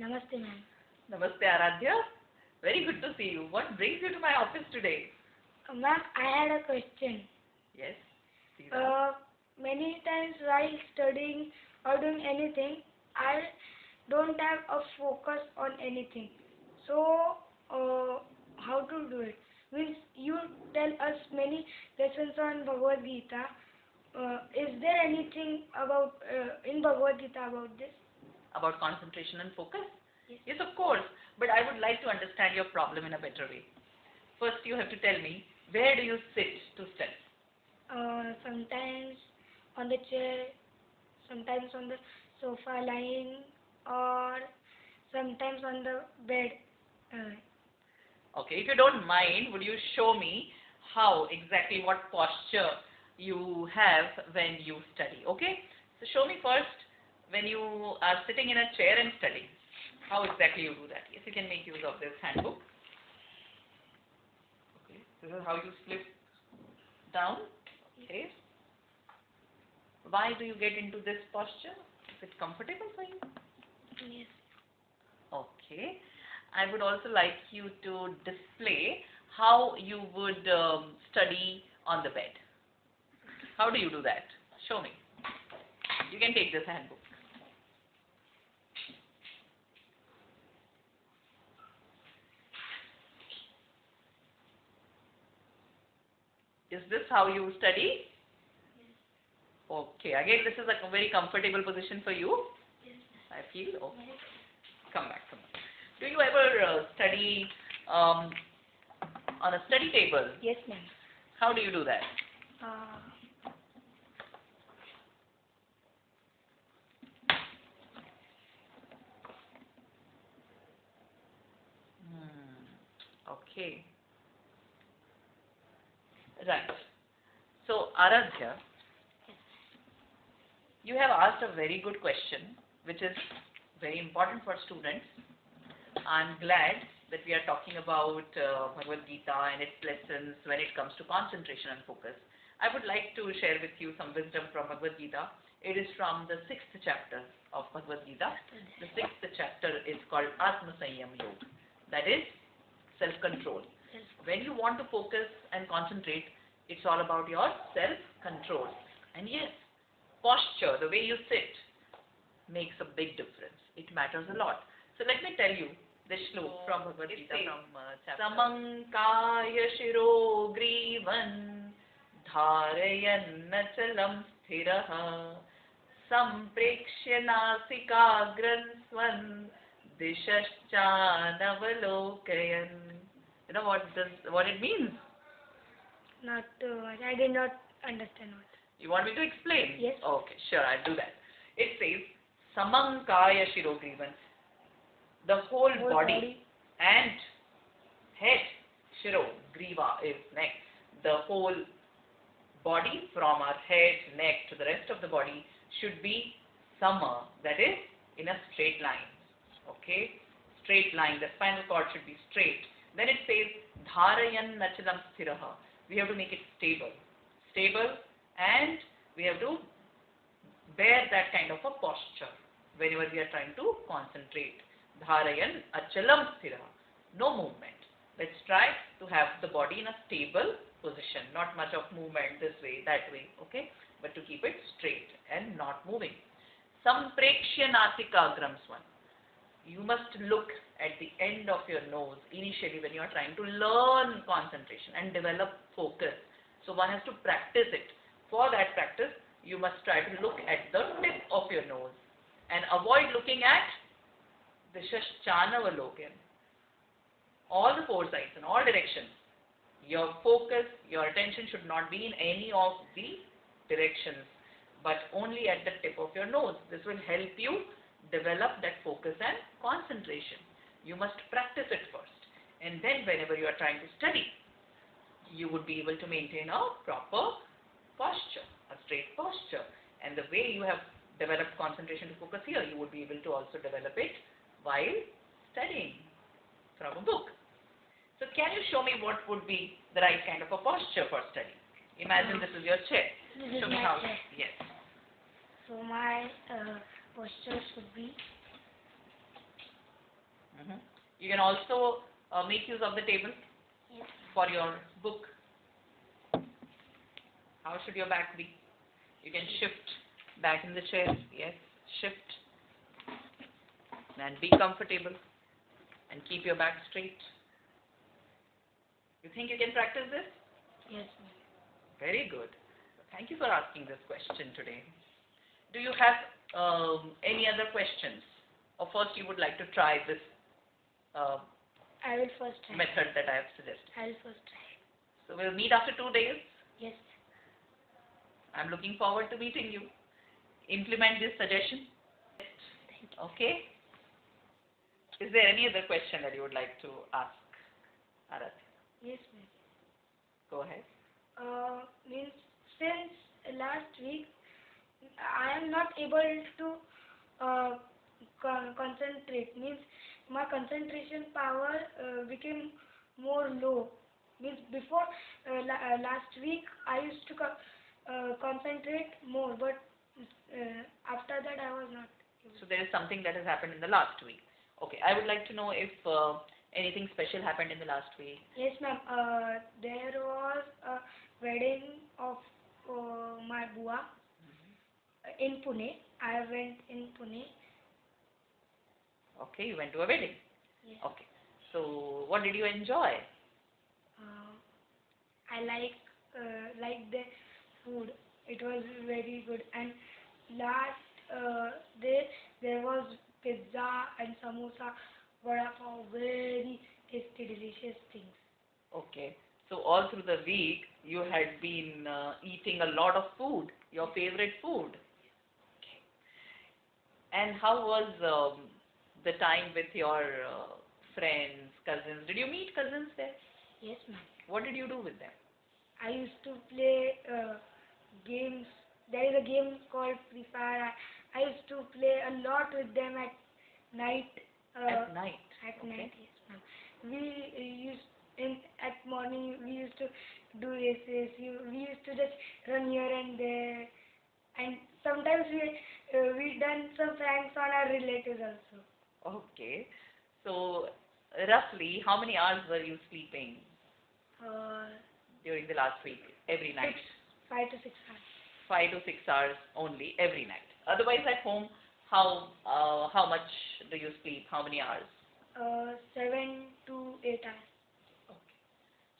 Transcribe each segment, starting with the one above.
Namaste, ma'am. Namaste, Aaradhya. Very good to see you. What brings you to my office today? Ma'am, I had a question. Yes, please ask. Many times while studying or doing anything, I don't have a focus on anything. So, how to do it? Means you tell us many lessons on Bhagavad Gita. Is there anything about in Bhagavad Gita about this? About concentration and focus? Yes. Yes, of course. But I would like to understand your problem in a better way. First, you have to tell me, where do you sit to study? Sometimes on the chair, sometimes on the sofa lying, or sometimes on the bed. Okay, if you don't mind, would you show me how exactly what posture you have when you study? Okay, so show me first when you are sitting in a chair and studying. How exactly you do that? Yes, you can make use of this handbook. Okay, this is how you slip down. Okay. Why do you get into this posture? Is it comfortable for you? Yes. Okay. I would also like you to display how you would study on the bed. How do you do that? Show me. You can take this handbook. Is this how you study? Yes. Okay. Again, this is a very comfortable position for you. Yes. I feel. Okay. Come back. Do you ever study on a study table? Yes, ma'am. How do you do that? Okay. Right. So, Aaradhya, you have asked a very good question, which is very important for students. I'm glad that we are talking about Bhagavad Gita and its lessons when it comes to concentration and focus. I would like to share with you some wisdom from Bhagavad Gita. It is from the 6th chapter of Bhagavad Gita. The 6th chapter is called Atma Sanyam Yoga. That is self-control. When you want to focus and concentrate, it's all about your self-control. And yes, posture, the way you sit, makes a big difference. It matters a lot. So let me tell you this shlok from Bhagavad Gita from chapter. Samankaya shiro grivan dharayan nachalam sthiraha samprekshya nasikagram swan dishaschanavalokayan. You know what it means? Not too much. I did not understand what. You want me to explain? Yes. Okay, sure, I'll do that. It says, Samankaya Shirogrivan. The whole body and head, Shiro, Griva is neck. The whole body from our head, neck to the rest of the body should be sama, that is, in a straight line. Okay? Straight line, the spinal cord should be straight. Then it says, Dharayan Nachalam Sthiraha. We have to make it stable. Stable, and we have to bear that kind of a posture whenever we are trying to concentrate. Dharayan Achalam Sthiraha. No movement. Let's try to have the body in a stable position. Not much of movement this way, that way. Okay? But to keep it straight and not moving. Samprekshya Nasikagram Swan. You must look at the end of your nose initially when you are trying to learn concentration and develop focus. So one has to practice it. For that practice, you must try to look at the tip of your nose and avoid looking at the Dishashanavalokan. All the four sides in all directions. Your focus, your attention should not be in any of the directions, but only at the tip of your nose. This will help you develop that focus and concentration. You must practice it first, and then whenever you are trying to study, you would be able to maintain a proper posture, a straight posture. And the way you have developed concentration to focus here, you would be able to also develop it while studying from a book. So can you show me what would be the right kind of a posture for study? Imagine this is your chair. Show me how. Yes. So my posture should be You can also make use of the table Yes. for your book. How should your back be? You can shift back in the chair. Yes, shift. And be comfortable. And keep your back straight. You think you can practice this? Yes, ma'am. Very good. Thank you for asking this question today. Do you have any other questions? Or first you would like to try this I will first try. method that I have suggested. I will first try. So we'll meet after 2 days. Yes. I'm looking forward to meeting you. Implement this suggestion. Thank you. Okay? Is there any other question that you would like to ask, Aaradhya? Yes, ma'am. Go ahead. Means since last week, I am not able to concentrate. Means my concentration power became more low. Means before last week, I used to concentrate more, but after that I was not able. So there is something that has happened in the last week. Okay, I would like to know if anything special happened in the last week. Yes, ma'am. There was a wedding of my bua in Pune. I went in Pune. Okay, you went to a wedding. Yes. Okay. So what did you enjoy? I like the food. It was very good. And last day there was pizza and samosa, vada pav, very tasty, delicious things. Okay. So all through the week you had been eating a lot of food, your favorite food. Okay. And how was the time with your friends, cousins? Did you meet cousins there? Yes, ma'am. What did you do with them? I used to play games. There is a game called Free Fire. I used to play a lot with them at night. At night? At Okay. night, yes, ma'am. At morning we used to do races. We used to just run here and there, and sometimes we done some pranks on our relatives also. Okay. So roughly how many hours were you sleeping during the last week? Every night? 5 to 6 hours. 5 to 6 hours only every night. Otherwise at home, how much do you sleep? How many hours? 7 to 8 hours. Okay.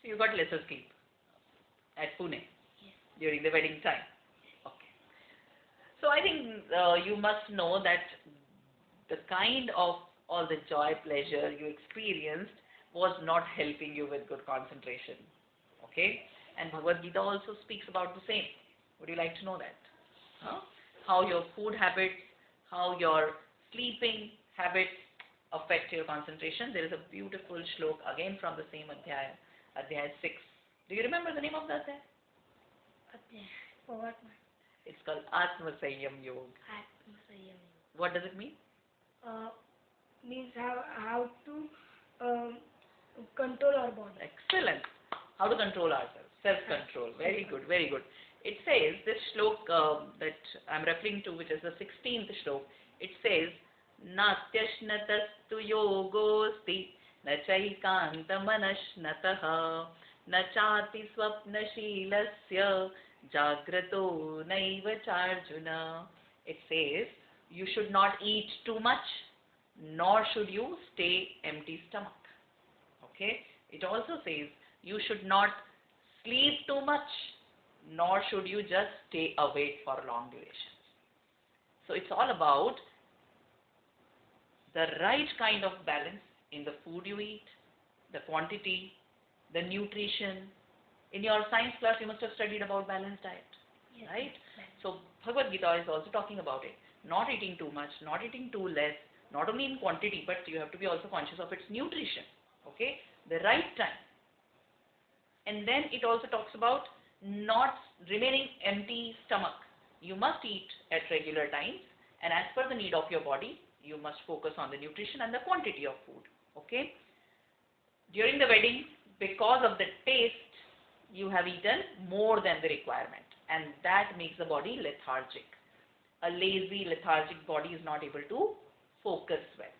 So you got lesser sleep at Pune Yes. during the wedding time. Okay. So I think you must know that the kind of all the joy, pleasure you experienced was not helping you with good concentration. Okay? And Bhagavad Gita also speaks about the same. Would you like to know that? Huh? How your food habits, how your sleeping habits affect your concentration. There is a beautiful shlok again from the same Adhyay, Adhyay 6. Do you remember the name of that Adhyay? Okay. For what, ma'am? It's called Atma Sanyam Yoga. Atmasayam. What does it mean? Means how to control our body. Excellent. How to control ourselves. Self-control. Very good, very good. It says, this shlok that I'm referring to, which is the 16th shlok, it says, Natyashnatastu yogosti na chaikantamanash nataha na chati swapnashilasya jagrato naiva charjuna. It says, you should not eat too much, nor should you stay empty stomach. Okay? It also says, you should not sleep too much, nor should you just stay awake for long durations. So it's all about the right kind of balance in the food you eat, the quantity, the nutrition. In your science class, you must have studied about balanced diet, Yes, right? ma'am. So Bhagavad Gita is also talking about it. Not eating too much, not eating too less, not only in quantity, but you have to be also conscious of its nutrition, okay? The right time. And then it also talks about not remaining empty stomach. You must eat at regular times, and as per the need of your body, you must focus on the nutrition and the quantity of food, okay? During the wedding, because of the taste, you have eaten more than the requirement, and that makes the body lethargic. A lazy, lethargic body is not able to focus well.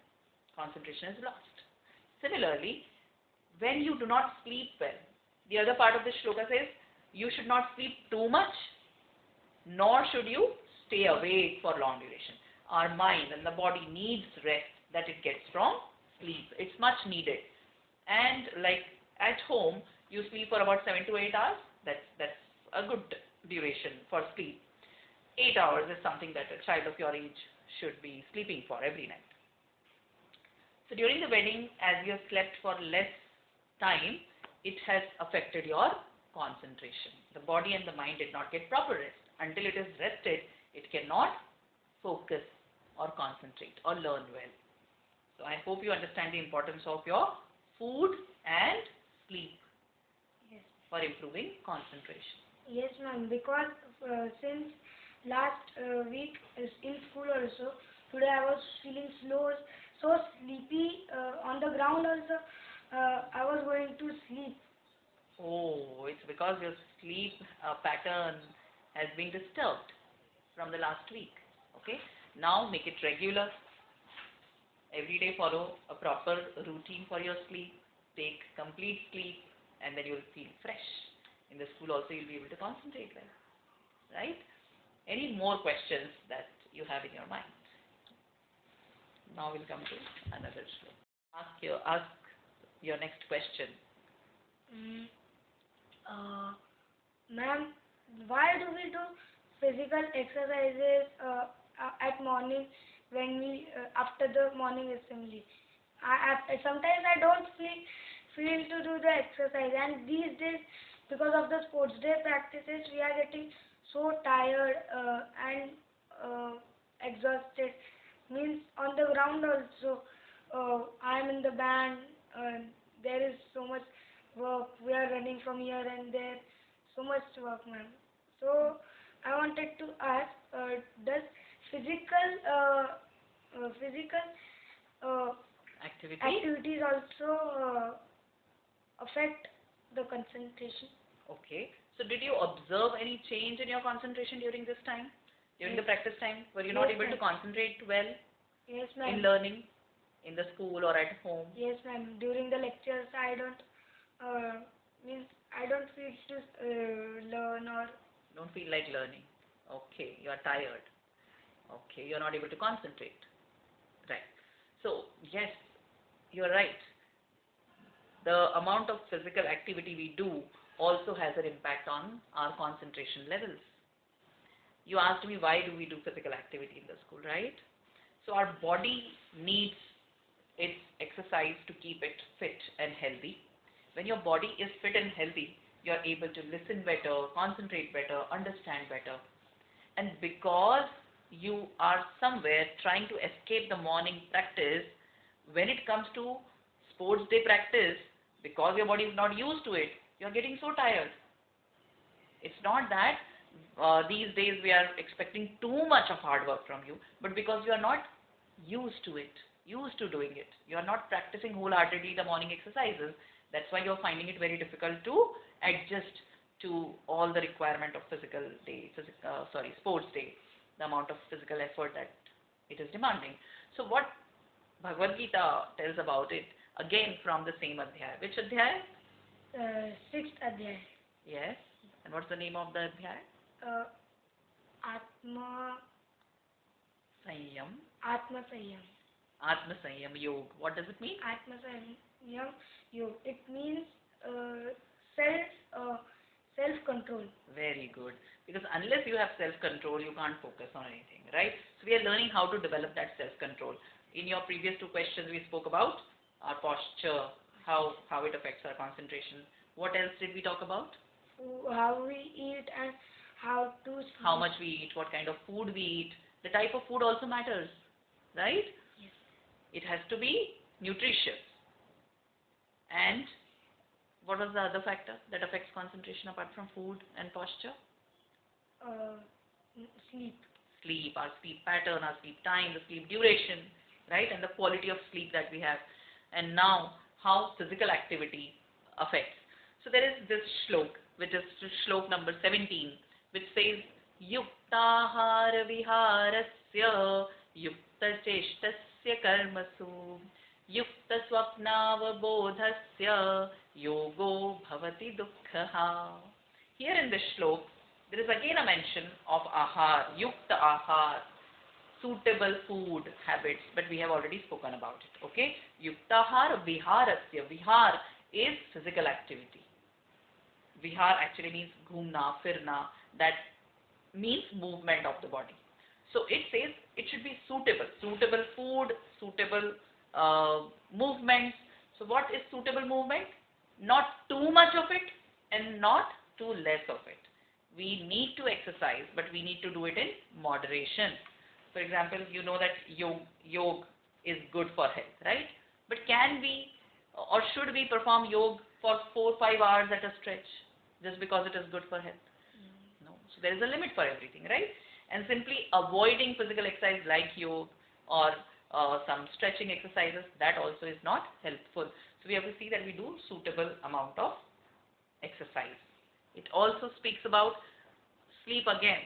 Concentration is lost. Similarly, when you do not sleep well, the other part of the shloka says, you should not sleep too much, nor should you stay awake for long duration. Our mind and the body needs rest that it gets from sleep. It's much needed. And like at home, you sleep for about 7 to 8 hours. That's a good duration for sleep. 8 hours is something that a child of your age should be sleeping for every night. So during the wedding, as you have slept for less time, it has affected your concentration. The body and the mind did not get proper rest. Until it is rested, it cannot focus or concentrate or learn well. So I hope you understand the importance of your food and sleep Yes. for improving concentration. Yes, ma'am. Because since last week is in school also, today I was feeling slow, so sleepy on the ground also. I was going to sleep. Oh, it's because your sleep pattern has been disturbed from the last week. Okay? Now make it regular. Every day follow a proper routine for your sleep. Take complete sleep and then you'll feel fresh. In the school also you'll be able to concentrate well. Right? Any more questions that you have in your mind? Now we'll come to another shloka. Ask your next question. Ma'am, why do we do physical exercises at morning when we after the morning assembly? Sometimes I don't feel to do the exercise, and these days because of the sports day practices we are getting so tired and exhausted. Means on the ground also I am in the band. There is so much work. We are running from here and there. So much work, ma'am. So I wanted to ask, does physical activities also affect the concentration? Okay. So did you observe any change in your concentration during this time? During the practice time? Were you not Yes, able to ma'am. concentrate well Yes, in ma'am. learning? In the school or at home? Yes, ma'am. During the lectures, I don't feel to learn or. Don't feel like learning. Okay, you are tired. Okay, you're not able to concentrate. Right. So, yes, you're right. The amount of physical activity we do also has an impact on our concentration levels. You asked me why do we do physical activity in the school, right? So our body needs its exercise to keep it fit and healthy. When your body is fit and healthy, you're able to listen better, concentrate better, understand better. And because you are somewhere trying to escape the morning practice, when it comes to sports day practice, because your body is not used to it, you're getting so tired. It's not that these days we are expecting too much of hard work from you, but because you are not used to it, used to doing it, you are not practicing wholeheartedly the morning exercises. That's why you're finding it very difficult to adjust to all the requirement of sports day, the amount of physical effort that it is demanding. So what Bhagavad Gita tells about it, again from the same Adhyay. Which Adhyay? Sixth Adhyay. Yes. And what's the name of the Adhyay? Atma Sanyam. Atma Sanyam. Atma Sanyam Yoga. What does it mean? Atma Sanyam Yoga. It means self-control. Very good. Because unless you have self-control, you can't focus on anything, right? So we are learning how to develop that self-control. In your previous two questions, we spoke about our posture, how it affects our concentration. What else did we talk about? How we eat and how to sleep. How much we eat, what kind of food we eat. The type of food also matters, right? Yes. It has to be nutritious. And what was the other factor that affects concentration apart from food and posture? Sleep. Sleep, our sleep pattern, our sleep time, the sleep duration, right? And the quality of sleep that we have. And now, how physical activity affects. So there is this shlok, which is shlok number 17, which says, Yuktahara viharasya yukta cheshtasya karmasu Yukta-swapnavabodhasya yogo bhavati dukkhaha. Here in this shlok, there is again a mention of ahar, yukta ahar, suitable food habits, but we have already spoken about it. Okay? Yuktahar viharasya. Vihar is physical activity. Vihar actually means ghumna, firna. That means movement of the body. So it says it should be suitable. Suitable food, suitable movements. So what is suitable movement? Not too much of it and not too less of it. We need to exercise, but we need to do it in moderation. For example, you know that yoga is good for health, right? But can we or should we perform yoga for 4-5 hours at a stretch just because it is good for health? No. So there is a limit for everything, right? And simply avoiding physical exercise like yoga or some stretching exercises, that also is not helpful. So we have to see that we do suitable amount of exercise. It also speaks about sleep again.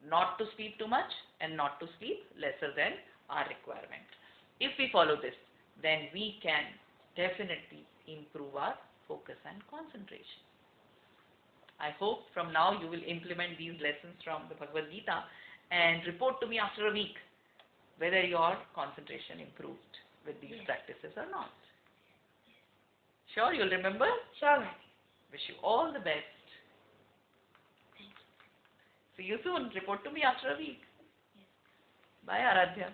Not to sleep too much and not to sleep lesser than our requirement. If we follow this, then we can definitely improve our focus and concentration. I hope from now you will implement these lessons from the Bhagavad Gita and report to me after a week whether your concentration improved with these practices or not. Sure, you'll remember? Sure, ma'am. Wish you all the best. See you soon. Report to me after a week. Bye, Aaradhya.